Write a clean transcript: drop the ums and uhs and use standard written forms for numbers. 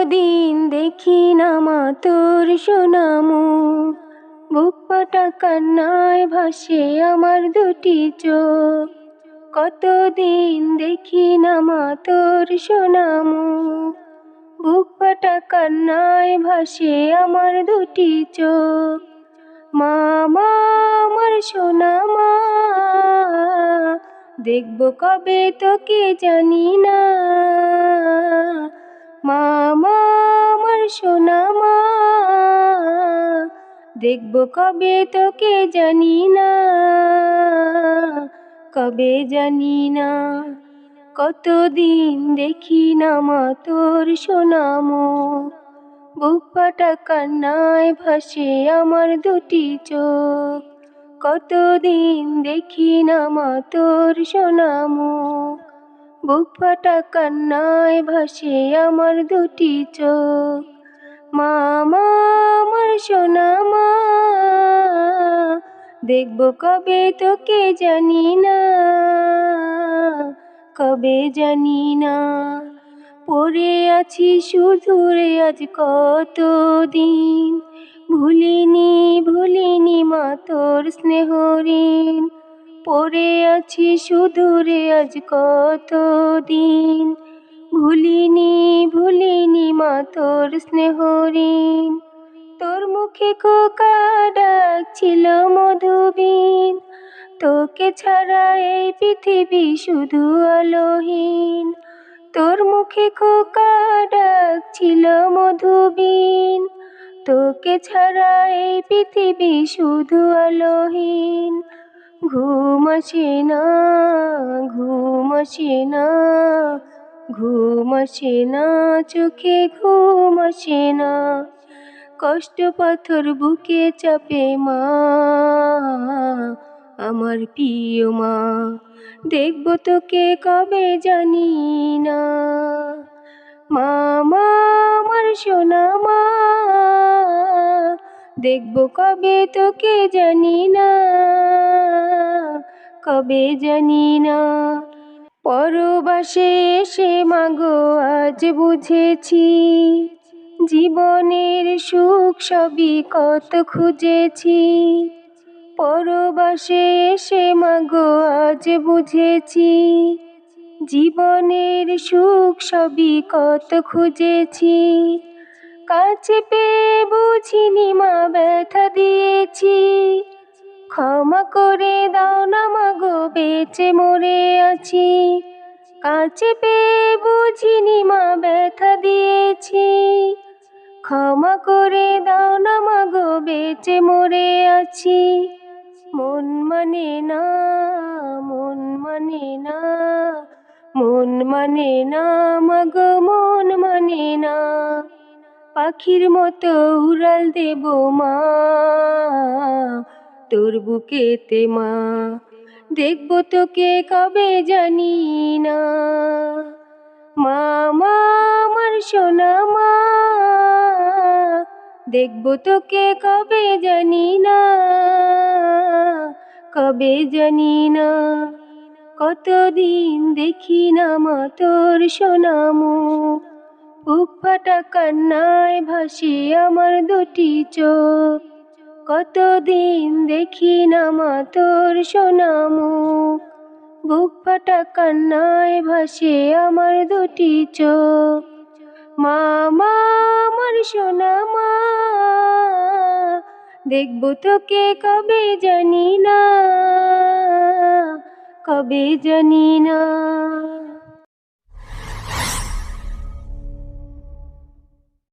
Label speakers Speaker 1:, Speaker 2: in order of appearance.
Speaker 1: কতদিন দেখি না মা তোর সোনা মুখ, বুক ফাটা কান্নায় ভাসে আমার দুটি চোখ। কতদিন দেখি না মা তোর সোনা মুখ, বুক ফাটা কান্নায় ভাসে আমার দুটি চোখ। মা মা আমার সোনা মা, দেখবো কবে তোকে জানি না। মা মা আমার সোনা মা, দেখবো কবে তোকে জানি না, কবে জানি না। কতদিন দেখি না মা তোর সোনা মুখ, বুক ফাটা কান্নায় ভাসে আমার দুটি চোখ। কতদিন দেখি না মা তোর সোনা মুখ, বুক ফাটা কান্নায় ভাসে আমার দুটি চোখ। মা মা আমার সোনা মা, দেখবো কবে তোকে জানি না, কবে জানি না। পড়ে আছি শুধু রে আজ কতদিন, ভুলিনি ভুলিনি মা তোর স্নেহ ঋণ। পড়ে আছি শুধু রে আজ কতদিন, ভুলিনি ভুলিনি মা তোর স্নেহ ঋণ। তোর মুখে খোকা ডাক ছিল মধুবীন, তোকে ছাড়া এই পৃথিবী শুধু আলোহীন। তোর মুখে খোকা ডাক ছিল মধুবীন, তোকে ছাড়া এই পৃথিবী শুধু আলোহীন। ঘুম আসে না, ঘুম আসে না, ঘুম আসে না, চোখে ঘুম আসে না। কষ্ট পাথর বুকে চাপে মা, আমার প্রিয় মা, দেখবো তোকে কবে জানি না। মা মা আমার সোনা মা, দেখবো কবে তোকে জানি না, কবে জানি না। পরবাসে এসে মাগো আজ বুঝেছি, জীবনের সুখ সবই কত খুঁজেছি। পরবাসে এসে মাগো আজ বুঝেছি, জীবনের সুখ সবই কত খুঁজেছি। কাছে পেয়ে বুঝিনি মা ব্যথা দিয়েছি, ক্ষমা করে দাও না মাগো বেঁচে মরে আছি। কাছে পেয়ে বুঝিনি মা ব্যথা দিয়েছি, ক্ষমা করে দাও না মাগো বেঁচে মরে আছি। মন মানে না, মন মানে না, মন মানে না মাগো মন মানে না। পাখির মতো উড়াল দেব মা তোর বুকেতে মা, দেখবো তোকে কবে জানি না। মা মা আমার সোনা মা, দেখবো তোকে কবে জানি না, কবে জানি না। কতদিন দেখি না মা তোর সোনা মুখ, বুক ফাটা কান্নায় ভাসে আমার দুটি চোখ। কতদিন দেখি না মা তোর সোনা মুখ, বুক ফাটা কান্নায় ভাসে আমার দুটি চোখ। মা মা আমার সোনা মা, দেখবো তোকে কবে জানি না, কবে জানি না।